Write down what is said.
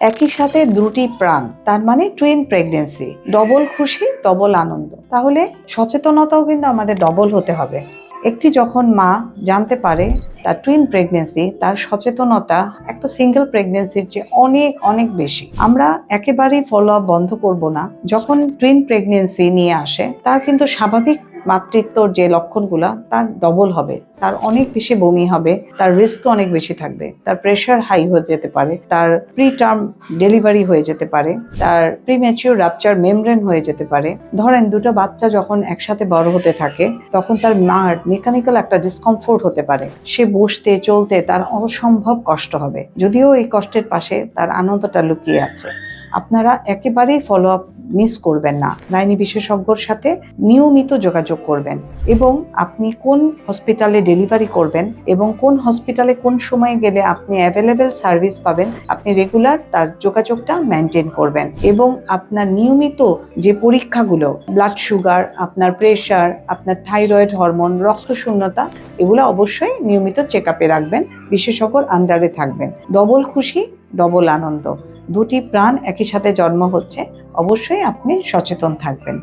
একই সাথে দুটি প্রাণ, তার মানে টুইন প্রেগনেন্সি। ডবল খুশি, ডবল আনন্দ। তাহলে সচেতনতাও কিন্তু আমাদের ডবল হতে হবে। একটি যখন মা জানতে পারে তার টুইন প্রেগনেন্সি, তার সচেতনতা একটা সিঙ্গেল প্রেগনেন্সির চেয়ে অনেক অনেক বেশি। আমরা একেবারেই ফলো আপ বন্ধ করব না। যখন টুইন প্রেগনেন্সি নিয়ে আসে, তার কিন্তু স্বাভাবিক মাতৃত্বর যে লক্ষণগুলা তার ডবল হবে, তার অনেক বেশি বমি হবে, তার রিস্ক অনেক বেশি থাকবে, তার প্রেশার হাই হয়ে যেতে পারে, তার প্রি টার্ম ডেলিভারি হয়ে যেতে পারে, তার প্রিম্যাচিউর রাপচার মেমব্রেন হয়ে যেতে পারে। ধরেন দুটো বাচ্চা যখন একসাথে বড় হতে থাকে, তখন তার মার মেকানিক্যাল একটা ডিসকমফোর্ট হতে পারে। সে বসতে চলতে তার অসম্ভব কষ্ট হবে, যদিও এই কষ্টের পাশে তার আনন্দটা লুকিয়ে আছে। আপনারা একেবারেই ফলো আপ মিস করবেন না। গাইনি বিশেষজ্ঞর সাথে নিয়মিত যোগাযোগ করবেন, এবং আপনি কোন হসপিটালে ডেলিভারি করবেন এবং কোন হসপিটালে কোন সময়ে গেলে আপনি অ্যাভেলেবেল সার্ভিস পাবেন, আপনি রেগুলার তার যোগাযোগটা মেনটেন করবেন। এবং আপনার নিয়মিত যে পরীক্ষাগুলো, ব্লাড সুগার, আপনার প্রেশার, আপনার থাইরয়েড হরমোন, রক্তশূন্যতা, এগুলো অবশ্যই নিয়মিত চেক আপে রাখবেন। বিশেষজ্ঞর আন্ডারে থাকবেন। ডবল খুশি, ডবল আনন্দ। দুটি প্রাণ একই সাথে জন্ম হচ্ছে, অবশ্যই আপনি সচেতন থাকবেন।